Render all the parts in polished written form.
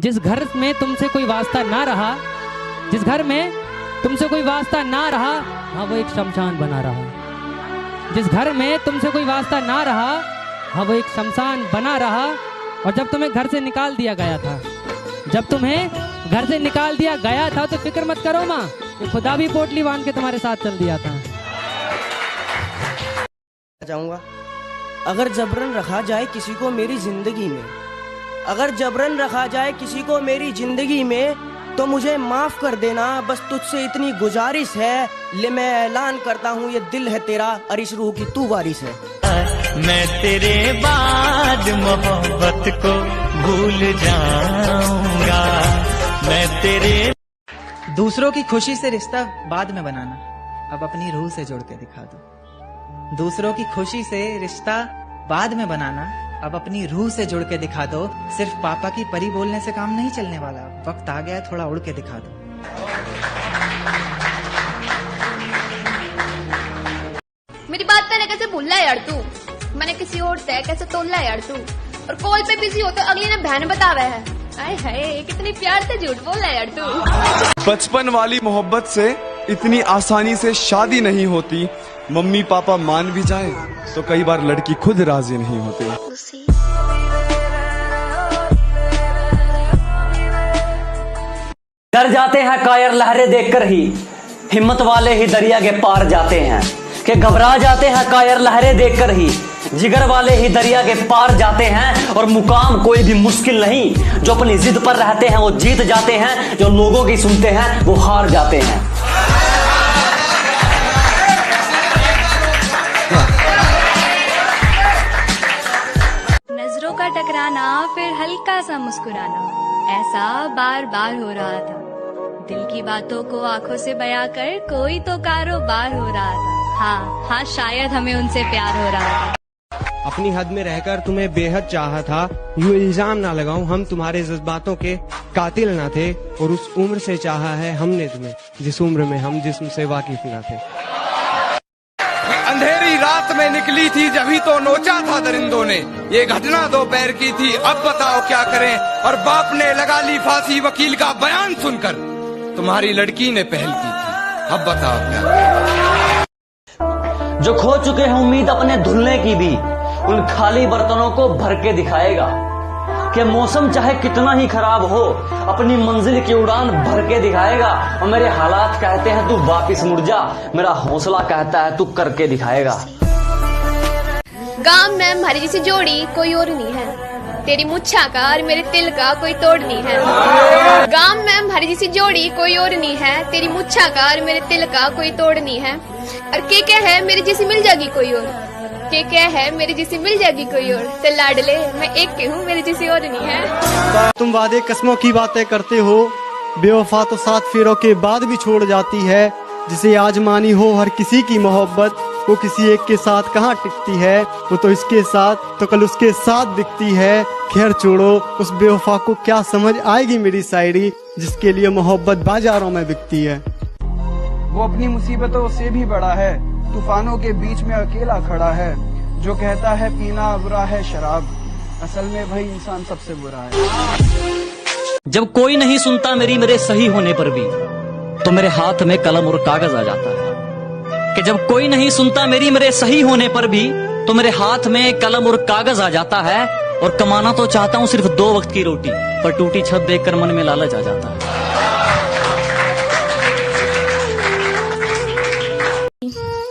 जिस घर में तुमसे कोई वास्ता ना रहा, जिस घर में तुमसे कोई वास्ता ना रहा, हाँ वो एक शमशान बना रहा। जिस घर में तुमसे कोई वास्ता ना रहा, हाँ वो एक शमशान बना रहा। और जब तुम्हें घर से निकाल दिया गया था, जब तुम्हें घर से निकाल दिया गया था, तो फिक्र मत करो माँ, ये खुदा भी पोटली बांध के तुम्हारे साथ चल दिया था। जाऊंगा अगर जबरन रखा जाए किसी को मेरी जिंदगी में, अगर जबरन रखा जाए किसी को मेरी जिंदगी में, तो मुझे माफ कर देना, बस तुझसे इतनी गुजारिश है। ले मैं ऐलान करता हूँ, ये दिल है तेरा और इस रूह की तू वारिस है। मैं तेरे बाद मोहब्बत को भूल जाऊंगा, मैं तेरे। दूसरों की खुशी से रिश्ता बाद में बनाना, अब अपनी रूह से जोड़ के दिखा दो। दूसरों की खुशी से रिश्ता बाद में बनाना, अब अपनी रूह से जुड़ के दिखा दो। सिर्फ पापा की परी बोलने से काम नहीं चलने वाला, वक्त आ गया थोड़ा उड़ के दिखा दो। मेरी बात मैंने कैसे भूला यार तू, मैंने किसी और से कैसे तोला यार तू। और कॉल पे बिजी हो तो अगली ने बहन बतावे है। आए हाय कितनी प्यार से झूठ बोला यार तू। बचपन वाली मोहब्बत से इतनी आसानी से शादी नहीं होती। मम्मी पापा मान भी जाए तो कई बार लड़की खुद राजी नहीं होती। डर जाते हैं कायर लहरें देखकर ही, हिम्मत वाले ही दरिया के पार जाते हैं। कि घबरा जाते हैं कायर लहरें देखकर ही, जिगर वाले ही दरिया के पार जाते हैं। और मुकाम कोई भी मुश्किल नहीं, जो अपनी जिद पर रहते हैं वो जीत जाते हैं, जो लोगों की सुनते हैं वो हार जाते हैं। नजरों का टकराना फिर हल्का सा मुस्कुराना, ऐसा बार बार हो रहा था। दिल की बातों को आंखों से बयां कर कोई तो कारोबार हो रहा था। हाँ हाँ शायद हमें उनसे प्यार हो रहा था। अपनी हद में रहकर तुम्हें बेहद चाहा था, यूं इल्जाम ना लगाऊं हम तुम्हारे जज्बातों के कातिल ना थे। और उस उम्र से चाहा है हमने तुम्हें, जिस उम्र में हम जिस्म से वाकिफ ना थे। अंधेरी रात में निकली थी जभी तो नोचा था दरिंदों ने, ये घटना दोपहर की थी अब बताओ क्या करें। और बाप ने लगा ली फांसी वकील का बयान सुनकर, तुम्हारी लड़की ने पहल की थी अब बताओ क्या करें। जो खो चुके हैं उम्मीद अपने धुलने की भी, उन खाली बर्तनों को भर के दिखाएगा। कि मौसम चाहे कितना ही खराब हो, अपनी मंजिल की उड़ान भर के दिखाएगा। और मेरे हालात कहते हैं तू वापिस मुड़ जा, मेरा हौसला कहता है तू करके दिखाएगा। गांव में हमारी जैसी जोड़ी कोई और नहीं है, तेरी मुच्छा का और मेरे तिल का कोई तोड़ नहीं है। गांव में हमारी जैसी जोड़ी कोई और नहीं है, तेरी मुच्छा का और मेरे तिल का कोई तोड़ नहीं है। और क्या है मेरी जैसी मिल जाएगी कोई और, क्या है मेरी जैसी मिल जाएगी कोई और। तो लाडले मैं एक के हूँ, मेरी जैसी और नहीं है। तुम वादे कस्मों की बातें करते हो, बेवफा तो 7 फेरों के बाद भी छोड़ जाती है। जिसे आज मानी हो हर किसी की मोहब्बत, वो किसी एक के साथ कहाँ टिकती है। वो तो इसके साथ तो कल उसके साथ दिखती है। खैर छोड़ो, उस बेवफा को क्या समझ आएगी मेरी शायरी, जिसके लिए मोहब्बत बाजारों में बिकती है। वो अपनी मुसीबतों से भी बड़ा है, तूफानों के बीच में अकेला खड़ा है। जो कहता है पीना बुरा है शराब, असल में भाई इंसान सबसे बुरा है। जब कोई नहीं सुनता मेरे सही होने पर भी, तो मेरे हाथ में कलम और कागज आ जाता है। कि जब कोई नहीं सुनता मेरे सही होने पर भी, तो मेरे हाथ में कलम और कागज आ जाता है। और कमाना तो चाहता हूँ सिर्फ 2 वक्त की रोटी, पर टूटी छत देखकर मन में लालच आ जाता है।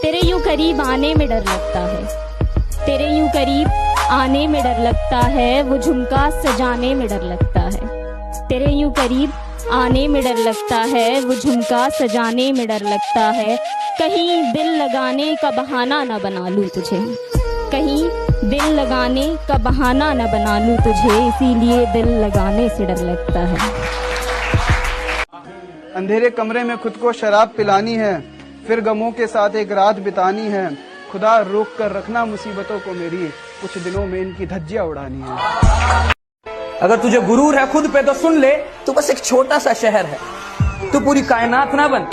तेरे यूं करीब आने में डर लगता है, तेरे यूं करीब आने में डर लगता है। वो झुमका सजाने में डर लगता है, तेरे यूं करीब आने में डर लगता है। वो झुमका सजाने में डर लगता है। कहीं दिल लगाने का बहाना न बना लूं तुझे, कहीं दिल लगाने का बहाना न बना लूं तुझे, इसीलिए दिल लगाने से डर लगता है। अंधेरे कमरे में खुद को शराब पिलानी है, फिर गमों के साथ एक रात बितानी है। खुदा रोक कर रखना मुसीबतों को मेरी, कुछ दिनों में इनकी धज्जियां उड़ानी है। अगर तुझे गुरूर है खुद पे तो सुन ले, तू बस एक छोटा सा शहर है, तू पूरी कायनात ना बन।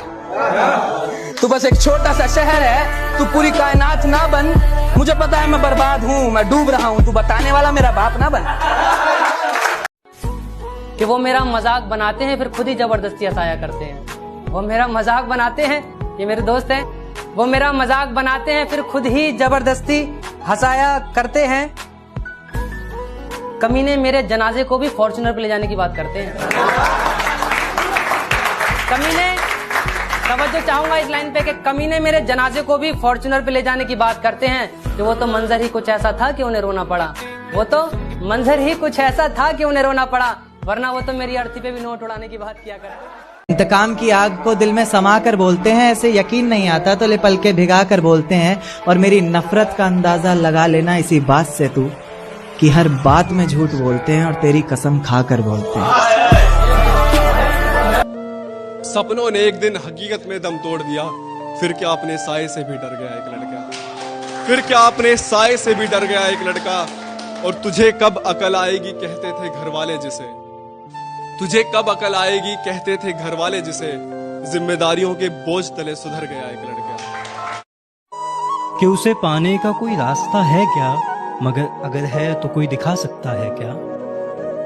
तू बस एक छोटा सा शहर है, तू पूरी कायनात ना बन। मुझे पता है मैं बर्बाद हूँ, मैं डूब रहा हूँ, तू बताने वाला मेरा बाप ना बन। कि वो मेरा मजाक बनाते हैं फिर खुद ही जबरदस्ती हंसाया करते हैं। वो मेरा मजाक बनाते हैं, ये मेरे दोस्त हैं, वो मेरा मजाक बनाते हैं फिर खुद ही जबरदस्ती हंसाया करते हैं। कमीने मेरे जनाजे को भी फॉर्च्यूनर पे ले जाने की बात करते हैं। कमीने, तवज्जो चाहूंगा इस लाइन पे कि कमीने मेरे जनाजे को भी फॉर्च्यूनर पे ले जाने की बात करते हैं कि वो तो मंजर ही कुछ ऐसा था कि उन्हें रोना पड़ा। वो तो मंजर ही कुछ ऐसा था कि उन्हें रोना पड़ा, वरना वो तो मेरी अर्थी पे भी नोट उड़ाने की बात किया करते। इंतकाम की आग को दिल में समा कर बोलते हैं, ऐसे यकीन नहीं आता तो ले पलके भिगा कर बोलते हैं। और मेरी नफरत का अंदाजा लगा लेना इसी बात से तू कि हर बात में झूठ बोलते हैं और तेरी कसम खा कर बोलते हैं। सपनों ने एक दिन हकीकत में दम तोड़ दिया, फिर क्या अपने साए से भी डर गया एक लड़का, फिर क्या अपने साए से भी डर गया एक लड़का। और तुझे कब अकल आएगी कहते थे घर वाले जिसे, तुझे कब अकल आएगी कहते थे घर वाले जिसे, जिम्मेदारियों के बोझ तले सुधर गया एक लड़का। कि उसे पाने का कोई रास्ता है क्या, मगर अगर है तो कोई दिखा सकता है क्या,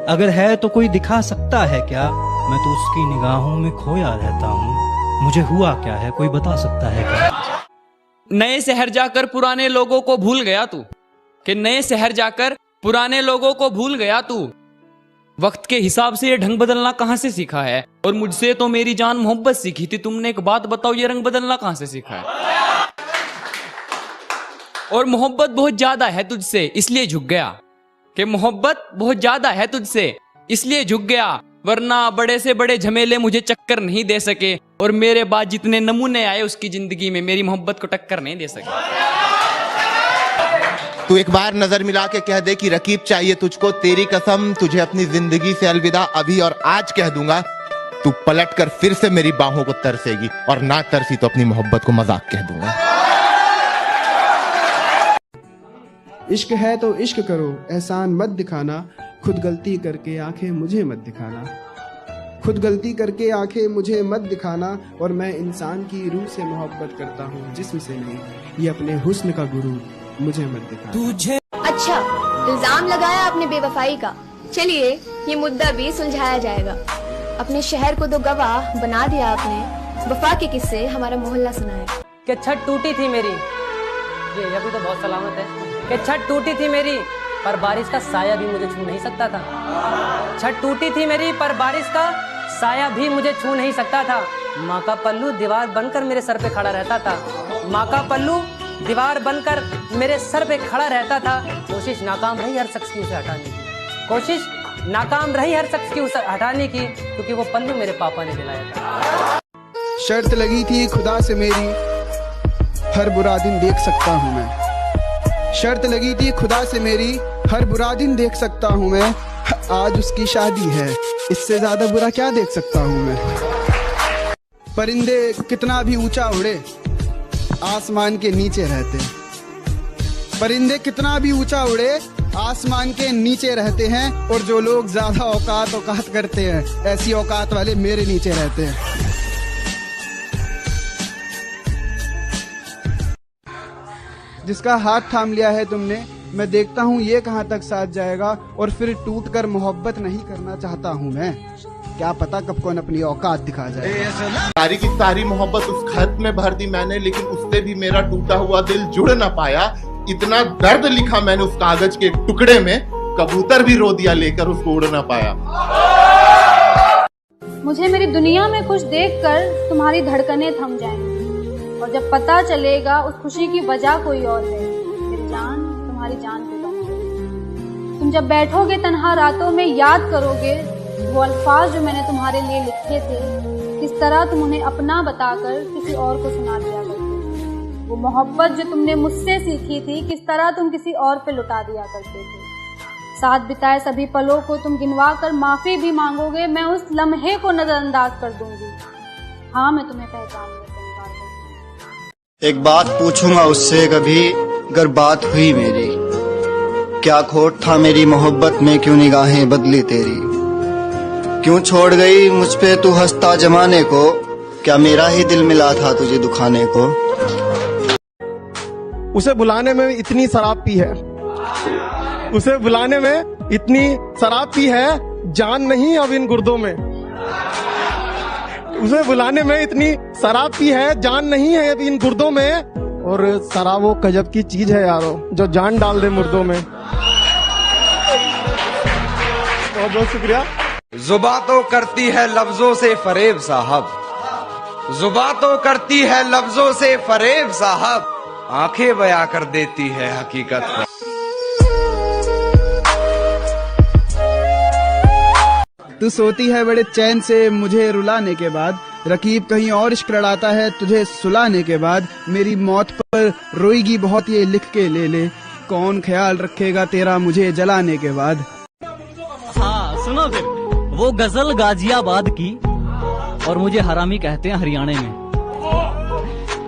अगर है तो कोई दिखा सकता है क्या। मैं तो उसकी निगाहों में खोया रहता हूँ, मुझे हुआ क्या है कोई बता सकता है क्या। नए शहर जाकर पुराने लोगों को भूल गया तू, कि नए शहर जाकर पुराने लोगों को भूल गया तू। वक्त के हिसाब से ये ढंग बदलना कहाँ से सीखा है, और मुझसे तो मेरी जान मोहब्बत सीखी थी। तुमने एक बात बताओ, ये रंग बदलना कहाँ से सीखा है। और मोहब्बत बहुत ज्यादा है तुझसे इसलिए झुक गया, कि मोहब्बत बहुत ज्यादा है तुझसे इसलिए झुक गया, वरना बड़े से बड़े झमेले मुझे चक्कर नहीं दे सके। और मेरे बाद जितने नमूने आए उसकी जिंदगी में मेरी मोहब्बत को टक्कर नहीं दे सके। तू एक बार नजर मिला के कह दे कि रकीब चाहिए तुझको, तेरी कसम तुझे अपनी जिंदगी से अलविदा अभी और आज कह दूंगा। तू पलट कर फिर से मेरी बाहों को तरसेगी, और ना तरसी तो अपनी मोहब्बत को मजाक कह दूंगा। इश्क है तो इश्क करो, एहसान मत दिखाना, खुद गलती करके आंखें मुझे मत दिखाना, खुद गलती करके आंखें मुझे मत दिखाना। और मैं इंसान की रूह से मोहब्बत करता हूँ जिस्म से नहीं, ये अपने हुस्न का गुरु मुझे मत दिखाना। तुझे अच्छा, इल्जाम लगाया आपने बेवफाई का, चलिए ये मुद्दा भी सुलझाया जाएगा। अपने शहर को दो गवाह बना दिया आपने, वफा के किस्से हमारा मोहल्ला सुनाए। कि छत टूटी थी मेरी, ये अभी तो बहुत सलामत है। कि छत टूटी थी मेरी पर बारिश का साया भी मुझे छू नहीं सकता था। छत टूटी थी मेरी पर बारिश का साया भी मुझे छू नहीं सकता था। माँ का पल्लू दीवार बनकर मेरे सर पे खड़ा रहता था, माँ का पल्लू दीवार बनकर मेरे सर पे खड़ा रहता था। कोशिश नाकाम रही हर शख्स की उसे हटाने की, कोशिश नाकाम रही हर शख्स की उसे हटाने की, क्योंकि वो पल्लू मेरे पापा ने दिलाया था। शर्त लगी थी खुदा से मेरी, हर बुरा दिन देख सकता हूँ मैं। शर्त लगी थी खुदा से मेरी, हर बुरा दिन देख सकता हूँ मैं। आज उसकी शादी है, इससे ज्यादा बुरा क्या देख सकता हूँ मैं। परिंदे कितना भी ऊंचा उड़े, आसमान के नीचे रहते। परिंदे कितना भी ऊंचा उड़े, आसमान के नीचे रहते हैं। और जो लोग ज्यादा औकात करते हैं, ऐसी औकात वाले मेरे नीचे रहते हैं। जिसका हाथ थाम लिया है तुमने, मैं देखता हूँ ये कहाँ तक साथ जाएगा। और फिर टूटकर मोहब्बत नहीं करना चाहता हूँ मैं, क्या पता कब कौन अपनी औकात दिखा जाए। सारी की सारी मोहब्बत उस खत में भर दी मैंने, लेकिन उससे भी मेरा टूटा हुआ दिल जुड़ ना पाया। इतना दर्द लिखा मैंने उस कागज के टुकड़े में, कबूतर भी रो दिया लेकर उसको उड़ ना पाया। मुझे मेरी दुनिया में खुश देखकर तुम्हारी धड़कनें थम जाएंगी, और जब पता चलेगा उस खुशी की वजह कोई और है, मेरी जान तुम्हारी जान पे दम है। तुम जब बैठोगे तन्हा रातों में, याद करोगे वो अल्फाज जो मैंने तुम्हारे लिए लिखे थे, किस तरह तुम उन्हें अपना बताकर किसी और को सुना दिया करते। वो मोहब्बत जो तुमने मुझसे सीखी थी, किस तरह तुम किसी और पे लुटा दिया करते थे। साथ बिताए सभी पलों को तुम गिनवा कर माफी भी मांगोगे, मैं उस लम्हे को नजरअंदाज कर दूंगी। हाँ, मैं तुम्हें पहचान एक बात पूछूंगा उससे कभी, अगर बात हुई मेरी, क्या खोट था मेरी मोहब्बत में, क्यों निगाहें बदली तेरी, क्यों छोड़ गई मुझ पे तू हंसता जमाने को, क्या मेरा ही दिल मिला था तुझे दुखाने को। उसे बुलाने में इतनी शराब पी है, उसे बुलाने में इतनी शराब पी है जान नहीं अब इन गुर्दों में। उसे बुलाने में इतनी शराब पी है, जान नहीं है अब इन गुर्दों में। और शराब वो गजब की चीज है यारो, जो जान डाल दे मुर्दों में। बहुत बहुत शुक्रिया। जुबां तो करती है लफ्जों से फरेब साहब, जुबां तो करती है लफ्जों से फरेब साहब, आंखें बयां कर देती है हकीकत को। तू सोती है बड़े चैन से मुझे रुलाने के बाद, रकीब कहीं और इश्क लड़ाता है तुझे सुलाने के बाद। मेरी मौत पर रोएगी बहुत ये लिख के ले ले, कौन ख्याल रखेगा तेरा मुझे जलाने के बाद। हाँ सुनो फिर, वो गजल गाजियाबाद की और मुझे हरामी कहते हैं हरियाणे में।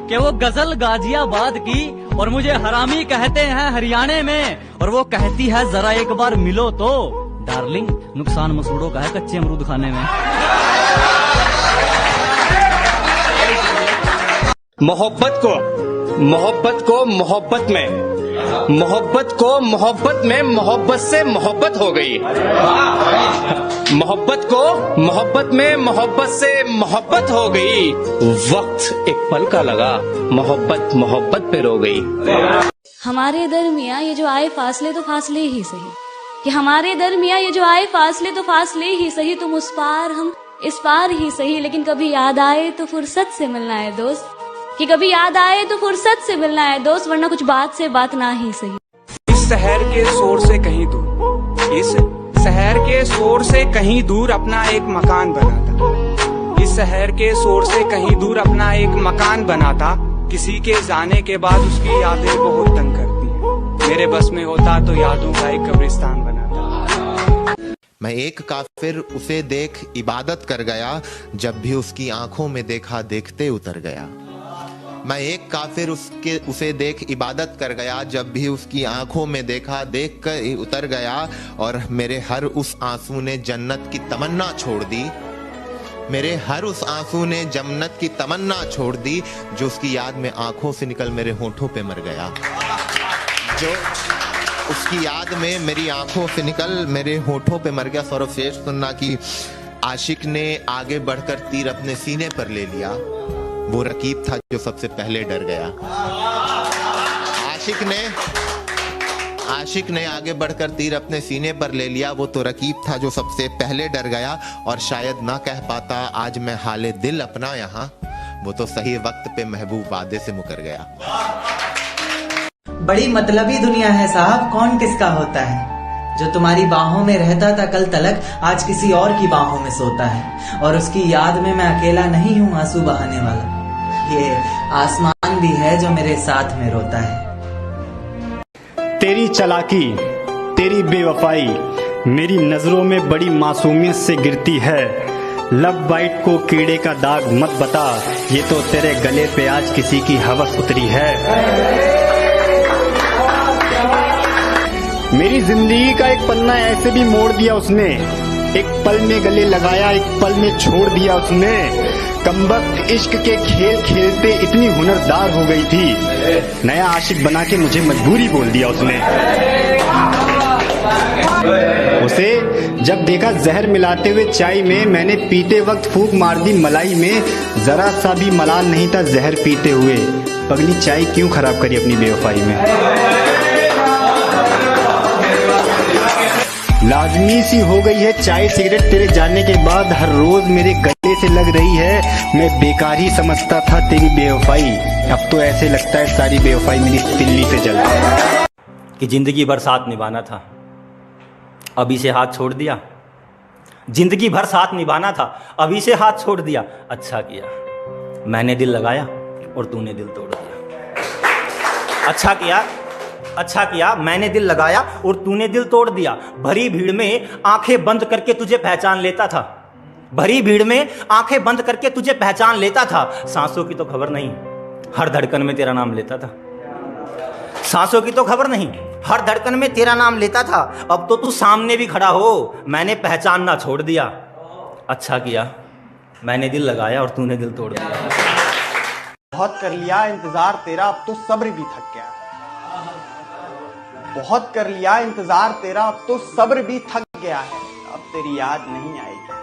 कि वो गजल गाजियाबाद की और मुझे हरामी कहते हैं हरियाणे में। और वो कहती है जरा एक बार मिलो तो डार्लिंग, नुकसान मसूड़ों का है कच्चे अमरूद खाने में। मोहब्बत को मोहब्बत में, मोहब्बत को मोहब्बत में, मोहब्बत से मोहब्बत हो गई। मोहब्बत को मोहब्बत में, मोहब्बत से मोहब्बत हो गई। वक्त एक पल का लगा, मोहब्बत मोहब्बत पे रो गई। हमारे दरमियाँ ये जो आए फासले तो फासले ही सही, कि हमारे दरमियाँ ये जो आए फासले तो फासले ही सही। तुम उस पार हम इस पार ही सही, लेकिन कभी याद आए तो फुर्सत से मिलना है दोस्त, कि कभी याद आए तो फुर्सत से मिलना है दोस्त, वरना कुछ बात से बात ना ही सही। इस शहर के शोर से कहीं दूर, इस शहर के शोर से कहीं दूर अपना एक मकान बनाता। इस शहर के शोर से कहीं दूर अपना एक मकान बनाता। किसी के जाने के बाद उसकी यादें बहुत तंग करती हैं। मेरे बस में होता तो यादों का एक कब्रिस्तान बनाता। मैं एक काफिर उसे देख इबादत कर गया, जब भी उसकी आंखों में देखा देखते उतर गया। मैं एक काफिर उसे देख इबादत कर गया, जब भी उसकी आंखों में देखा देख कर उतर गया। और मेरे हर उस आंसू ने जन्नत की तमन्ना छोड़ दी, मेरे हर उस आंसू ने जन्नत की तमन्ना छोड़ दी, जो उसकी याद में आंखों से निकल मेरे होठों पे मर गया। जो उसकी याद में मेरी आंखों से निकल मेरे होठों पे मर गया। सौरभ शेष सुनना कि आशिक ने आगे बढ़कर तीर अपने सीने पर ले लिया, वो रकीब था जो सबसे पहले डर गया। आशिक ने आगे बढ़कर तीर अपने सीने पर ले लिया, वो तो रकीब था जो सबसे पहले डर गया। और शायद ना कह पाता आज मैं हाले दिल अपना यहाँ, वो तो सही वक्त पे महबूब वादे से मुकर गया। बड़ी मतलबी दुनिया है साहब, कौन किसका होता है। जो तुम्हारी बाहों में रहता था कल तलक, आज किसी और की बाहों में सोता है। और उसकी याद में मैं अकेला नहीं हूँ आंसू बहाने वाला, ये आसमान भी है जो मेरे साथ में रोता है। तेरी चालाकी, तेरी बेवफाई मेरी नजरों में बड़ी मासूमियत से गिरती है। लब बाइट को कीड़े का दाग मत बता, ये तो तेरे गले पे आज किसी की हवस उतरी है। मेरी जिंदगी का एक पन्ना ऐसे भी मोड़ दिया उसने, एक पल में गले लगाया एक पल में छोड़ दिया उसने। कमबख्त इश्क के खेल खेलते इतनी हुनरदार हो गई थी, नया आशिक बना के मुझे मजबूरी बोल दिया उसने। उसे जब देखा जहर मिलाते हुए चाय में, मैंने पीते वक्त फूंक मार दी मलाई में। जरा सा भी मलाल नहीं था जहर पीते हुए, पगली चाय क्यों खराब करी अपनी बेवफाई में। लाजमी सी हो गई है चाय सिगरेट तेरे जाने के बाद, हर रोज मेरे गले से लग रही है। मैं बेकार ही समझता था तेरी बेवफाई, अब तो ऐसे लगता है सारी बेवफाई मेरी तिल्ली से जल रही। कि जिंदगी भर साथ निभाना था, अभी से हाथ छोड़ दिया। जिंदगी भर साथ निभाना था, अभी से हाथ छोड़ दिया। अच्छा किया मैंने दिल लगाया और तूने दिल तोड़ दिया। अच्छा किया मैंने दिल लगाया और तूने दिल तोड़ दिया। भरी भीड़ में आंखें बंद करके तुझे पहचान लेता था, भरी भीड़ में आंखें बंद करके तुझे पहचान लेता था। सांसों की तो खबर नहीं, हर धड़कन में तेरा नाम लेता था। सांसों की तो खबर नहीं, हर धड़कन में तेरा नाम लेता था। अब तो तू सामने भी खड़ा हो, मैंने पहचानना छोड़ दिया। अच्छा किया मैंने दिल लगाया और तूने दिल तोड़ दिया। बहुत कर लिया इंतजार तेरा, अब तो सब्र भी थक गया। बहुत कर लिया इंतजार तेरा, अब तो सब्र भी थक गया है। अब तेरी याद नहीं आएगी,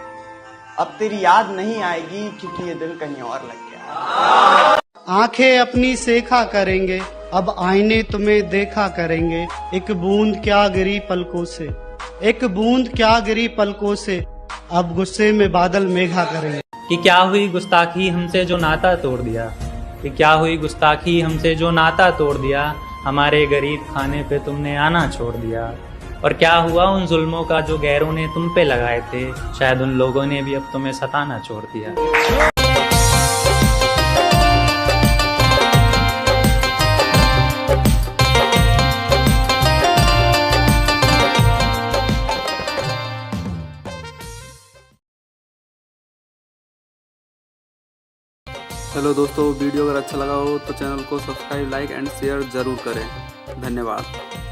अब तेरी याद नहीं आएगी, क्योंकि ये दिल कहीं और लग गया। आंखें अपनी सेखा करेंगे, अब आईने तुम्हें देखा करेंगे। एक बूंद क्या गिरी पलकों से, एक बूंद क्या गिरी पलकों से, अब गुस्से में बादल मेघा करेंगे। कि क्या हुई गुस्ताखी हमसे जो नाता तोड़ दिया, कि क्या हुई गुस्ताखी हमसे जो नाता तोड़ दिया, हमारे गरीब खाने पे तुमने आना छोड़ दिया। और क्या हुआ उन जुल्मों का जो गैरों ने तुम पे लगाए थे, शायद उन लोगों ने भी अब तुम्हें सताना छोड़ दिया। हेलो दोस्तों, वीडियो अगर अच्छा लगा हो तो चैनल को सब्सक्राइब, लाइक एंड शेयर जरूर करें। धन्यवाद।